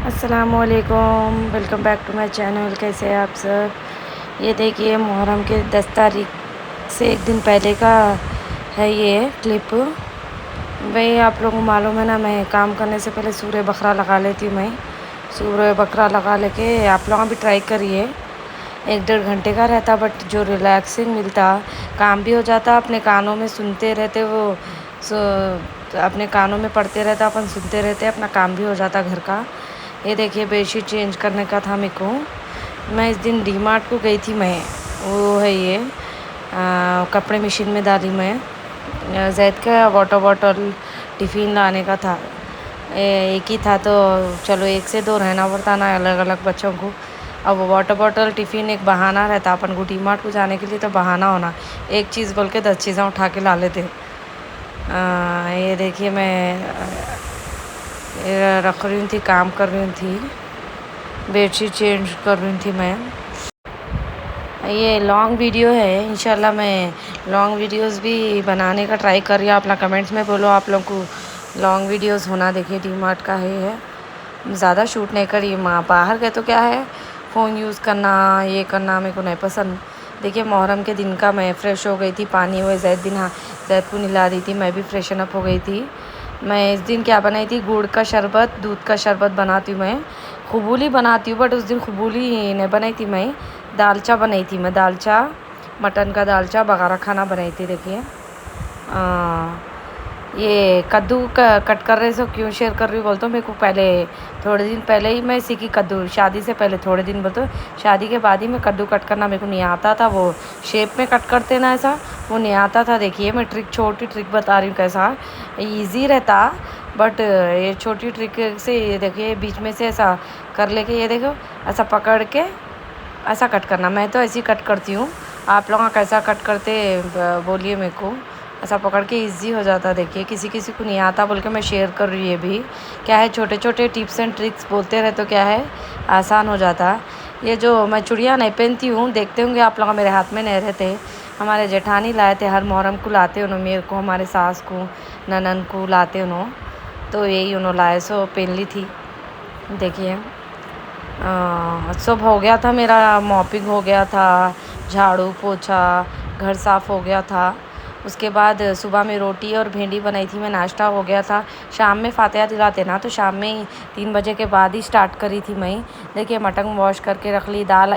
अस्सलामुअलैकुम, welcome back to my channel. कैसे हैं आप सब? ये देखिए, मुहर्रम के 10 तारीख से एक दिन पहले का है ये क्लिप। भाई आप लोगों को मालूम है ना, मैं काम करने से पहले सूर्य बकरा लगा लेती हूँ। मैं सूर्य बकरा लगा लेके आप लोग भी ट्राई करिए। 1-1.5 घंटे का रहता, बट जो रिलैक्सिंग मिलता, काम भी हो जाता, अपने कानों में सुनते रहते वो अपने कानों में पढ़ते रहता, अपन सुनते रहते, अपना काम भी हो जाता घर का। ये देखिए, बेडशीट चेंज करने का था मेरे को। मैं इस दिन डी मार्ट को गई थी। मैं वो है ये कपड़े मशीन में डाली मैं। जैद का वाटर बॉटल टिफ़िन लाने का था। एक ही था तो चलो 1 से 2 रहना पड़ता ना अलग अलग बच्चों को। अब वाटर बॉटल टिफ़िन एक बहाना रहता अपन को डी मार्ट को जाने के लिए, तो बहाना होना एक चीज़ बोल के 10 चीज़ें उठा के ला लेते। ये देखिए, मैं रख रही थी, काम कर रही थी, बेडशीट चेंज कर रही थी मैं। ये लॉन्ग वीडियो है, इंशाल्लाह मैं लॉन्ग वीडियोस भी बनाने का ट्राई कर रही हूँ। अपना कमेंट्स में बोलो आप लोग को लॉन्ग वीडियोस होना। देखिए, डी मार्ट का है, ज़्यादा शूट नहीं करी माँ। बाहर गए तो क्या है, फ़ोन यूज़ करना, ये करना मेरे को नहीं पसंद। देखिए, मुहर्रम के दिन का मैं फ़्रेश हो गई थी, पानी हुए जैद दिन, हाँ जैद को नहला दी थी, मैं भी फ्रेशन अप हो गई थी। मैं इस दिन क्या बनाई थी, गुड़ का शरबत, दूध का शरबत बनाती हूँ मैं। खबूली बनाती हूँ, बट उस दिन खबूली नहीं बनाई थी मैं, दालचा बनाई थी मैं। दालचा, मटन का दालचा बघारा खाना बनाई थी। देखिए, ये कद्दू का कट कर रहे सो क्यों शेयर कर रही हूँ बोलते हो। मेरे को पहले थोड़े दिन पहले ही मैं सीखी कद्दू, शादी से पहले थोड़े दिन बोलते हो। शादी के बाद ही मैं कद्दू कट करना मेरे को नहीं आता था। वो शेप में कट करते ना, ऐसा वो नहीं आता था। देखिए, मैं ट्रिक, छोटी ट्रिक बता रही हूँ कैसा ईजी रहता, बट ये छोटी ट्रिक से ये देखिए, बीच में से ऐसा कर लेके, ये देखो ऐसा पकड़ के ऐसा कट करना। मैं तो ऐसे ही कट करती हूँ, आप लोग कैसा कट करते बोलिए मेरे को। ऐसा पकड़ के इजी हो जाता। देखिए, किसी किसी को नहीं आता बोल के मैं शेयर कर रही हूँ। ये भी क्या है, छोटे छोटे टिप्स एंड ट्रिक्स बोलते रहे तो क्या है, आसान हो जाता। ये जो मैं चूड़ियाँ नहीं पहनती हूँ, देखते होंगे आप लोग, मेरे हाथ में नहीं रहते। हमारे जेठानी लाए थे, हर मुहर्रम को लाते उन्होंने मेरे को, हमारे सास को, ननन को लाते उन्होंने, तो यही उन्होंने लाए सो पहन ली थी। देखिए, सब हो गया था मेरा, मॉपिंग हो गया था, झाड़ू पोछा, घर साफ़ हो गया था। उसके बाद सुबह में रोटी और भिंडी बनाई थी मैं, नाश्ता हो गया था। शाम में फातिहा दिलाते ना, तो शाम में ही 3 बजे के बाद ही स्टार्ट करी थी मैं। देखिए, मटन वॉश करके रख ली, दाल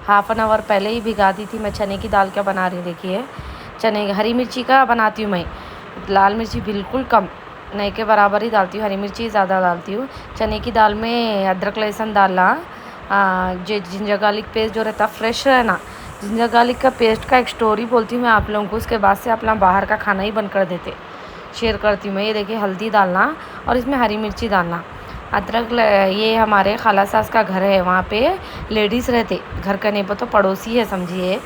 हाफ़ एन आवर पहले ही भिगा दी थी मैं। चने की दाल क्या बना रही, देखिए चने, हरी मिर्ची का बनाती हूँ मैं, लाल मिर्ची बिल्कुल कम, नहीं के बराबर ही डालती हूँ, हरी मिर्ची ज़्यादा डालती हूँ। चने की दाल में अदरक लहसुन डालना, जो जिंजर गार्लिक पेस्ट जो रहता फ्रेश है ना, जिंजर गार्लिक का पेस्ट का एक स्टोरी बोलती हूँ मैं आप लोगों को, उसके बाद से अपना बाहर का खाना ही बंद कर देते, शेयर करती हूँ मैं। ये देखिए, हल्दी डालना और इसमें हरी मिर्ची डालना, अदरक ये हमारे खाला सास का घर है, वहाँ पे लेडीज़ रहते, घर का नहीं तो पड़ोसी है समझिए।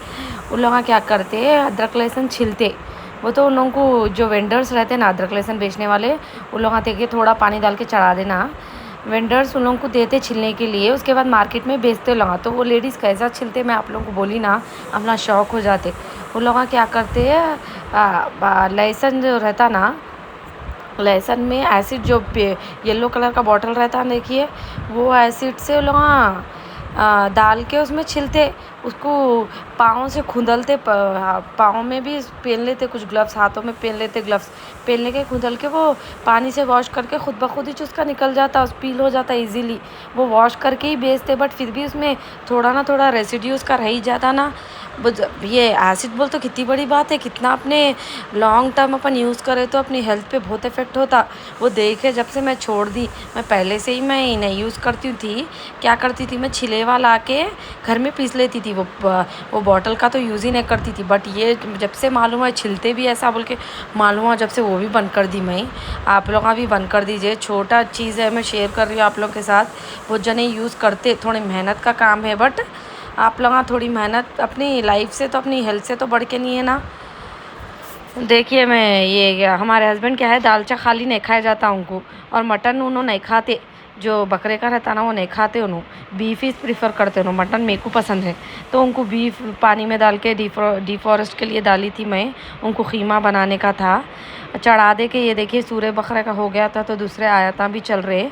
उन लोग क्या करते, अदरक लहसुन छिलते, वो तो उन लोगों को जो वेंडर्स रहते ना, अदरक लहसुन बेचने वाले, उन लोग आते कि थोड़ा पानी डाल के चढ़ा देना, वेंडर्स उन लोगों को देते छिलने के लिए, उसके बाद मार्केट में बेचते लगा। तो वो लेडीज़ कैसा छिलते मैं आप लोगों को बोली ना, अपना शौक़ हो जाते। उन लोग क्या करते हैं, लहसुन जो रहता ना, लहसुन में एसिड जो येलो कलर का बॉटल रहता है, देखिए वो एसिड से लोग डाल के उसमें छिलते, उसको पाँव से खुंदलते, पाँव में भी पहन लेते कुछ ग्लव्स, हाथों में पहन लेते ग्लव्स, पहन लेके खुंदल के वो पानी से वॉश करके खुद ब खुद ही उसका निकल जाता, पील हो जाता इजीली। वो वॉश करके ही बेचते, बट फिर भी उसमें थोड़ा ना थोड़ा रेसिड्यू उसका रह ही जाता ना। ये एसिड बोल तो कितनी बड़ी बात है, कितना अपने लॉन्ग टर्म अपन यूज़ करें तो अपनी हेल्थ पे बहुत इफ़ेक्ट होता। वो देखे जब से मैं छोड़ दी, मैं पहले से ही मैं नहीं यूज़ करती थी। क्या करती थी मैं, छिलेवा ला के घर में पीस लेती थी, वो बॉटल का तो यूज़ ही नहीं करती थी। बट ये जब से मालूम है छिलते भी ऐसा बोल के मालूम है, जब से वो भी बंद कर दी मैं। आप लोग भी बंद कर दीजिए, छोटा चीज़ है, मैं शेयर कर रही हूँ आप लोग के साथ। बहुत जने यूज़ करते, थोड़ी मेहनत का काम है, बट आप लोग थोड़ी मेहनत अपनी लाइफ से तो, अपनी हेल्थ से तो बढ़ के नहीं है ना। देखिए, मैं ये हमारे हस्बैंड क्या है, दालचा खाली नहीं खाया जाता उनको, और मटन उन्होंने नहीं खाते, जो बकरे का रहता ना वो नहीं खाते, उन्होंने बीफ ही प्रीफर करते। उन्होंने मटन मेरे को पसंद है, तो उनको बीफ पानी में डाल के डिफॉरेस्ट के लिए डाली थी मैं, उनको कीमा बनाने का था, चढ़ा दे के। ये देखिए, सूर्य बकरे का हो गया था, तो दूसरे आयता भी चल रहे।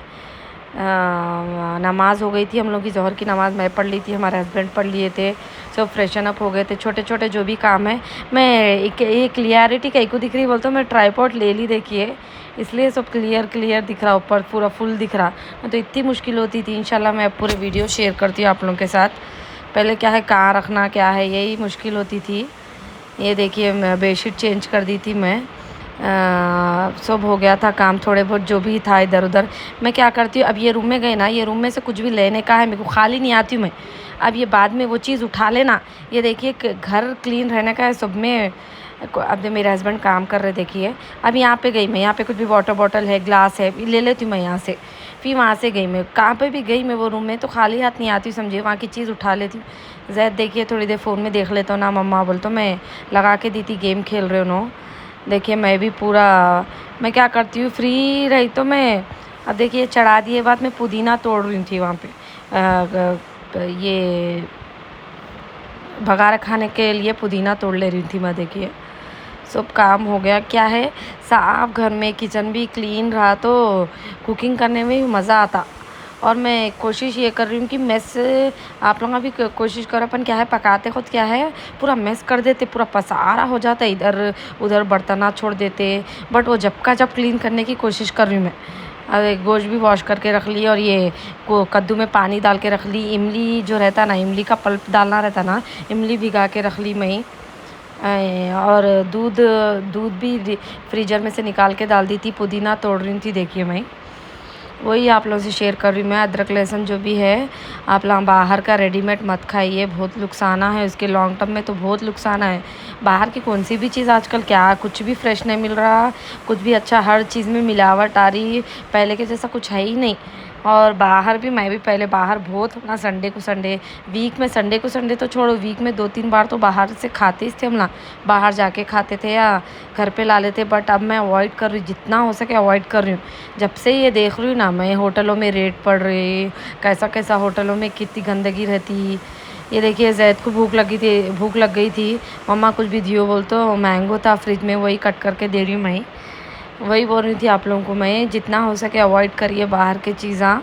नमाज़ हो गई थी हम लोग की, ज़ोहर की नमाज़ मैं पढ़ ली थी, हमारे हस्बैंड पढ़ लिए थे, सब फ्रेशन अप हो गए थे। छोटे छोटे जो भी काम है, मैं ये क्लियरिटी कहीं को दिख रही बोलते मैं ट्राईपॉड ले ली, देखिए इसलिए सब क्लियर क्लियर दिख रहा, ऊपर पूरा फुल दिख रहा। तो इतनी मुश्किल होती थी। इंशाल्लाह मैं अब पूरे वीडियो शेयर करती हूँ आप लोगों के साथ। पहले क्या है, कहाँ रखना क्या है, यही मुश्किल होती थी। ये देखिए बेडशीट चेंज कर दी थी मैं, सब हो गया था काम, थोड़े बहुत जो भी था इधर उधर। मैं क्या करती हूँ, अब ये रूम में गए ना, ये रूम में से कुछ भी लेने का है, मेरे को खाली नहीं आती हूँ मैं। अब ये बाद में वो चीज़ उठा लेना। ये देखिए घर क्लीन रहने का है सब में। अब मेरे हस्बैंड काम कर रहे, देखिए। अब यहाँ पे गई मैं, यहाँ पे कुछ भी वाटर बॉटल है, ग्लास है, ले लेती हूँ मैं यहाँ से। फिर वहाँ से गई मैं, कहाँ पे भी गई मैं वो रूम में, तो खाली हाथ नहीं आती, समझिए वहाँ की चीज़ उठा लेती हूँ। जैद देखिए थोड़ी देर फ़ोन में देख लेता हूँ ना मम्मा, बोल तो मैं लगा के दी थी, गेम खेल रहे हो नो। देखिए मैं भी पूरा, मैं क्या करती हूँ फ्री रही तो मैं, अब देखिए चढ़ा दिए बाद मैं पुदीना तोड़ रही थी वहाँ पे। ये भगारा खाने के लिए पुदीना तोड़ ले रही थी मैं। देखिए सब काम हो गया। क्या है, साफ घर में, किचन भी क्लीन रहा तो कुकिंग करने में भी मज़ा आता। और मैं कोशिश ये कर रही हूँ कि मेस, आप लोग भी कोशिश करो। अपन क्या है, पकाते खुद क्या है, पूरा मेस कर देते, पूरा पसारा हो जाता है, इधर उधर बर्तना छोड़ देते। बट वो जब का जब क्लीन करने की कोशिश कर रही हूँ मैं। अब एक गोश्त भी वॉश करके रख ली, और ये कद्दू में पानी डाल के रख ली। इमली जो रहता ना, इमली का पल्प डालना रहता ना, इमली भिगा के रख ली मैं। और दूध दूध भी फ्रीजर में से निकाल के डाल दी थी। पुदीना तोड़ रही थी, देखिए मैं वही आप लोगों से शेयर कर रही हूँ मैं। अदरक लहसुन जो भी है, आप लोग बाहर का रेडीमेड मत खाइए, बहुत नुकसान है उसके, लॉन्ग टर्म में तो बहुत नुकसान है। बाहर की कौन सी भी चीज़ आजकल क्या, कुछ भी फ्रेश नहीं मिल रहा, कुछ भी अच्छा, हर चीज़ में मिलावट आ रही, पहले के जैसा कुछ है ही नहीं। और बाहर भी, मैं भी पहले बाहर बहुत ना, संडे को संडे, वीक में संडे को संडे तो छोड़ो, वीक में 2-3 बार तो बाहर से खाते ही थे हम ना, बाहर जाके खाते थे या घर पे ला लेते। बट अब मैं अवॉइड कर रही, जितना हो सके अवॉइड कर रही हूँ। जब से ये देख रही हूँ ना मैं, होटलों में रेट पड़ रहे, कैसा कैसा होटलों में कितनी गंदगी रहती। ये देखिए जैद को भूख लग गई थी, मम्मा कुछ भी दियो बोल, तो मैंगो था फ्रिज में, वही कट करके दे रही हूँ मैं। वही बोल रही थी आप लोगों को मैं, जितना हो सके अवॉइड करिए बाहर की चीज़ें,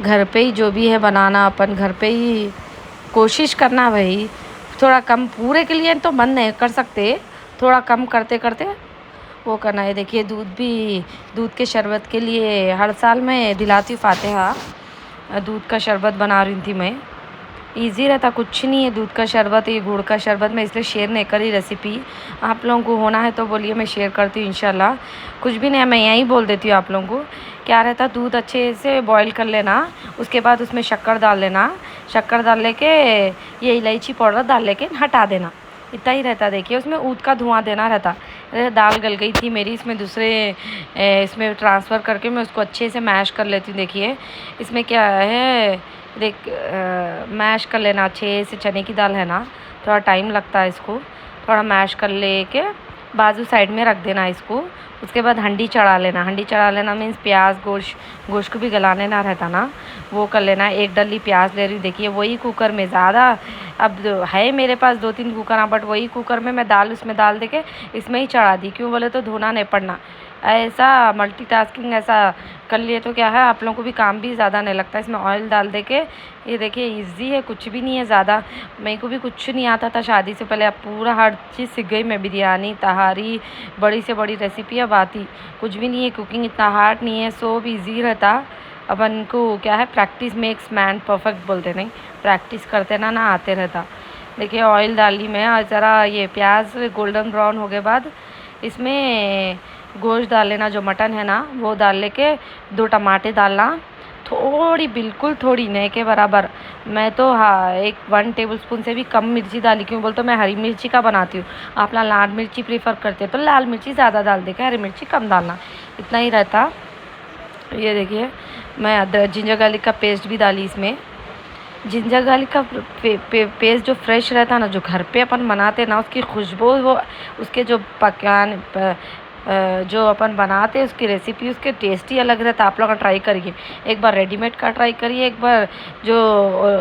घर पे ही जो भी है बनाना, अपन घर पे ही कोशिश करना भाई। थोड़ा कम, पूरे के लिए तो बंद नहीं कर सकते, थोड़ा कम करते करते वो करना है। देखिए दूध भी, दूध के शरबत के लिए हर साल मैं दिलाती हूँ फातिहा, दूध का शरबत बना रही थी मैं। इजी रहता, कुछ नहीं है, दूध का शरबत, ये गुड़ का शरबत। मैं इसलिए शेयर नहीं करी रेसिपी, आप लोगों को होना है तो बोलिए, मैं शेयर करती हूँ इंशाल्लाह। कुछ भी नहीं, मैं यहीं बोल देती हूँ आप लोगों को। क्या रहता, दूध अच्छे से बॉईल कर लेना, उसके बाद उसमें शक्कर डाल लेना, शक्कर डाल लेके ये इलायची पाउडर डाल लेके हटा देना, इतना ही रहता। देखिए उसमें ऊद का धुआं देना रहता। दाल गल गई थी मेरी, इसमें दूसरे इसमें ट्रांसफ़र करके मैं उसको अच्छे से मैश कर लेती हूँ। देखिए इसमें क्या है, देख मैश कर लेना अच्छे से। चने की दाल है ना, थोड़ा टाइम लगता है इसको, थोड़ा मैश कर लेके बाजू साइड में रख देना इसको। उसके बाद हंडी चढ़ा लेना, हंडी चढ़ा लेना मीन्स प्याज गोश्त को भी गलाने ना रहता ना, वो कर लेना। एक डली प्याज ले रही हूँ, देखिए वही कुकर में, ज़्यादा अब है मेरे पास 2-3 कुकर, बट वही कुकर में मैं दाल उसमें डाल दे के इसमें ही चढ़ा दी। क्यों बोले तो धोना नहीं पड़ना, ऐसा मल्टीटास्किंग ऐसा कर लिए तो क्या है, आप लोगों को भी काम भी ज़्यादा नहीं लगता। इसमें ऑयल डाल दे के, ये देखिए इजी है, कुछ भी नहीं है ज़्यादा। मेरे को भी कुछ नहीं आता था शादी से पहले, अब पूरा हर चीज़ सीख गई मैं, बिरयानी तहारी, बड़ी से बड़ी रेसिपी अब आती। कुछ भी नहीं है, कुकिंग इतना हार्ड नहीं है, सब ईजी रहता। अपन को क्या है, प्रैक्टिस मेक्स मैन परफेक्ट बोलते नहीं, प्रैक्टिस करते ना ना आते रहता। देखिए ऑयल डाली मैं, और ज़रा ये प्याज गोल्डन ब्राउन हो गए बाद इसमें गोश्त डाल लेना, जो मटन है ना वो डाल लेके 2 टमाटे डालना, थोड़ी, बिल्कुल थोड़ी, नहीं के बराबर। मैं तो हाँ 1 टेबलस्पून से भी कम मिर्ची डाली। क्यों बोल तो मैं हरी मिर्ची का बनाती हूँ, आप लोग लाल मिर्ची प्रीफर करते हैं तो लाल मिर्ची ज़्यादा डाल देकर हरी मिर्ची कम डालना, इतना ही रहता। ये देखिए मैं अदरक जिंजर गार्लिक का पेस्ट भी डाली इसमें। जिंजर गार्लिक का पेस्ट जो फ्रेश रहता है ना, जो घर पे अपन बनाते ना, उसकी खुशबू, वो उसके जो पकान जो अपन बनाते हैं उसकी रेसिपी, उसके टेस्ट ही अलग रहता है। आप लोग ट्राई करिए, एक बार रेडीमेड का ट्राई करिए, एक बार जो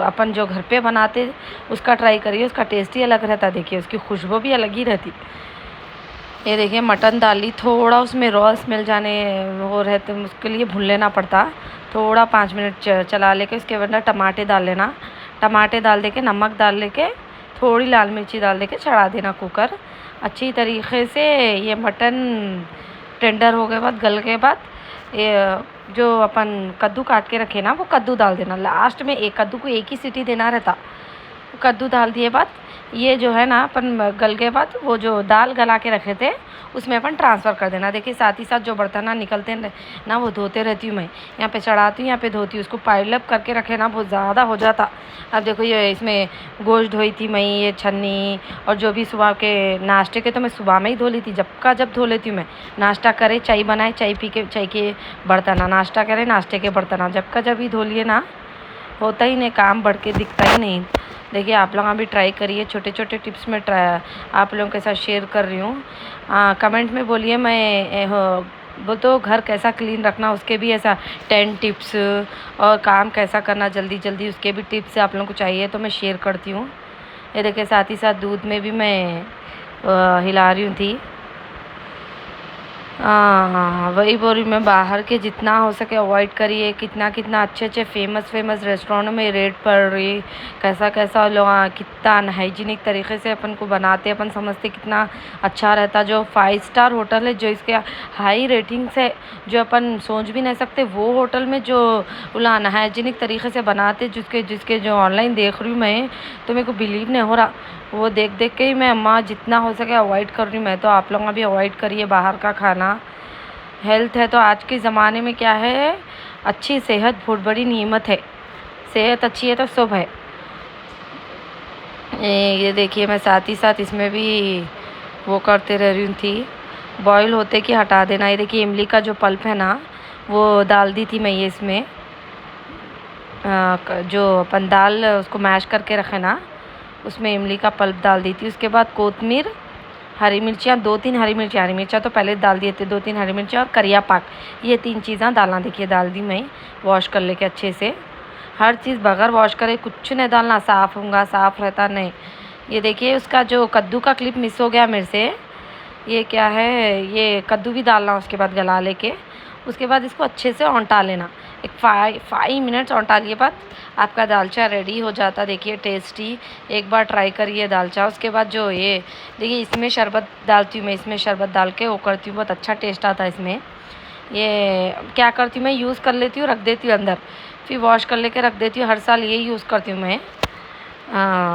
अपन जो घर पे बनाते उसका ट्राई करिए, उसका टेस्ट ही अलग रहता है। देखिए उसकी खुशबू भी अलग ही रहती। ये देखिए मटन डाली, थोड़ा उसमें रॉ स्मेल जाने वो रहते, उसके लिए भून लेना पड़ता, थोड़ा 5 मिनट चला लेके उसके बाद टमाटे डाल लेना। टमाटे डाल दे के नमक डाल लेके थोड़ी लाल मिर्ची डाल दे के चढ़ा देना कुकर। अच्छी तरीके से ये मटन टेंडर हो गए बाद गल के बाद ये जो अपन कद्दू काट के रखे ना वो कद्दू डाल देना। लास्ट में एक कद्दू को एक ही सीटी देना रहता। कद्दू डाल दिए बाद ये जो है ना अपन गल के बाद वो जो दाल गला के रखे थे उसमें अपन ट्रांसफ़र कर देना। देखिए साथ ही साथ जो बर्तन ना निकलते हैं ना वो धोते रहती हूँ मैं, यहाँ पे चढ़ाती हूँ, यहाँ पे धोती हूँ। उसको पाइल अप करके रखे ना बहुत ज़्यादा हो जाता। अब देखो ये इसमें गोश्त धोई थी मैं, ये छन्नी और जो भी सुबह के नाश्ते के तो मैं सुबह में ही धो ली थी। जब धो लेती हूँ मैं। नाश्ता करे, चाय बनाए, चाय पी के चाय के बर्तन, नाश्ता करे नाश्ते के बर्तन, जब ही धो लिए ना होता ही नहीं, काम बढ़ के दिखता ही नहीं। देखिए आप लोग भी ट्राई करिए, छोटे छोटे टिप्स में आप लोगों के साथ शेयर कर रही हूँ। कमेंट में बोलिए मैं वो तो घर कैसा क्लीन रखना उसके भी ऐसा 10 टिप्स और काम कैसा करना जल्दी जल्दी उसके भी टिप्स आप लोगों को चाहिए तो मैं शेयर करती हूँ। ये देखिए साथ ही साथ दूध में भी मैं हिला रही हूँ थी। हाँ वही बोल रही मैं, बाहर के जितना हो सके अवॉइड करिए। कितना अच्छे फेमस रेस्टोरेंट में रेट पड़ रही, कैसा लोग कितना अनहाइजीनिक तरीके से अपन को बनाते, अपन समझते कितना अच्छा रहता। जो 5 स्टार होटल है जो इसके हाई रेटिंग्स है, जो अपन सोच भी नहीं सकते, वो होटल में जो अनहाइजीनिक तरीके से बनाते, जिसके जो ऑनलाइन देख रही हूँ मैं तो मेरे को बिलीव नहीं हो रहा। वो देख के ही मैं अम्मा जितना हो सके अवॉइड कर रही हूँ। मैं तो आप लोग भी अवॉइड करिए बाहर का खाना। हेल्थ है तो आज के ज़माने में क्या है, अच्छी सेहत बहुत बड़ी नेमत है। सेहत अच्छी है तो सब है। ये देखिए मैं साथ ही साथ इसमें भी वो करते रह रही थी, बॉईल होते कि हटा देना। ये देखिए इमली का जो पल्प है ना वो डाल दी थी मैं ये इसमें। जो अपन दाल उसको मैश करके रखे ना उसमें इमली का पल्प डाल दी थी। उसके बाद कोतमीर, हरी मिर्चियाँ, 2-3 हरी मिर्चियाँ तो पहले डाल दिए थे, 2-3 हरी मिर्चियाँ और करिया पाक, ये 3 चीज़ें डालना। देखिए डाल दी मैं, वॉश कर लेके अच्छे से। हर चीज़ बगैर वॉश करे कुछ नहीं डालना, साफ़ होगा साफ़ रहता नहीं। ये देखिए उसका जो कद्दू का क्लिप मिस हो गया मेरे से, ये क्या है, ये कद्दू भी डालना उसके बाद गला लेके। उसके बाद इसको अच्छे से औंटा लेना, एक 5 मिनट्स औंटा लिए बाद आपका दालचा रेडी हो जाता। देखिए टेस्टी, एक बार ट्राई करिए दालचा। उसके बाद जो ये देखिए इसमें शरबत डालती हूँ मैं, इसमें शरबत डाल के वो करती हूँ, बहुत अच्छा टेस्ट आता है इसमें। ये क्या करती हूँ मैं, यूज़ कर लेती हूँ, रख देती हूँ अंदर, फिर वॉश कर लेके रख देती हूँ। हर साल ये यूज़ करती हूँ मैं।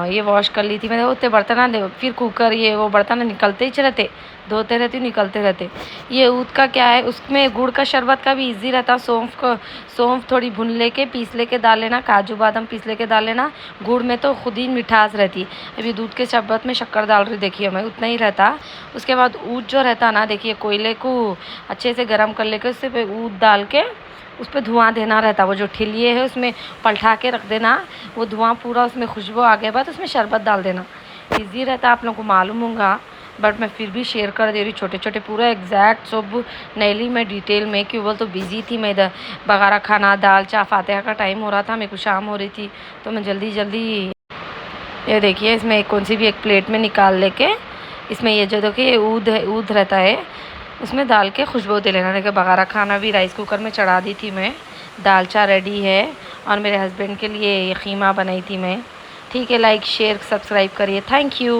ये वॉश कर ली थी मैंने, उतने बर्तन ना फिर कुकर, ये वो बर्तन निकलते ही रहते, धोते रहती हूँ निकलते रहते। ये ऊद का क्या है, उसमें गुड़ का शरबत का भी इजी रहता। सौंफ थोड़ी भून लेके पीस लेके डाल लेना, काजू बादाम पीस लेके डाल लेना। गुड़ में तो खुद ही मिठास रहती है। अभी दूध के शरबत में शक्कर डाल रही देखिए मैं, उतना ही रहता। उसके बाद ऊद जो रहता ना, देखिए कोयले को अच्छे से गर्म कर लेके उससे ऊद डाल के उस पर धुआं देना रहता। वो जो ठिलिए है उसमें पलटा के रख देना, वो धुआं पूरा उसमें खुशबू आ गए बाद उसमें शरबत डाल देना। ईजी रहता, आप लोगों को मालूम होगा बट मैं फिर भी शेयर कर दे रही, छोटे छोटे पूरा एग्जैक्ट सब नैली में डिटेल में। क्यों बोल तो बिज़ी थी मैं, इधर बघारा खाना दाल चा फातिहा का टाइम हो रहा था, मेरे को शाम हो रही थी तो मैं जल्दी ये देखिए इसमें कौन सी भी एक प्लेट में निकाल लेके इसमें ये जो देखिए ऊद रहता है उसमें डाल के खुशबू दे लेना। देखिए बघारा खाना भी राइस कुकर में चढ़ा दी थी मैं, दालचा रेडी है और मेरे हस्बैंड के लिए ये कीमा बनाई थी मैं। ठीक है, लाइक शेयर सब्सक्राइब करिए, थैंक यू।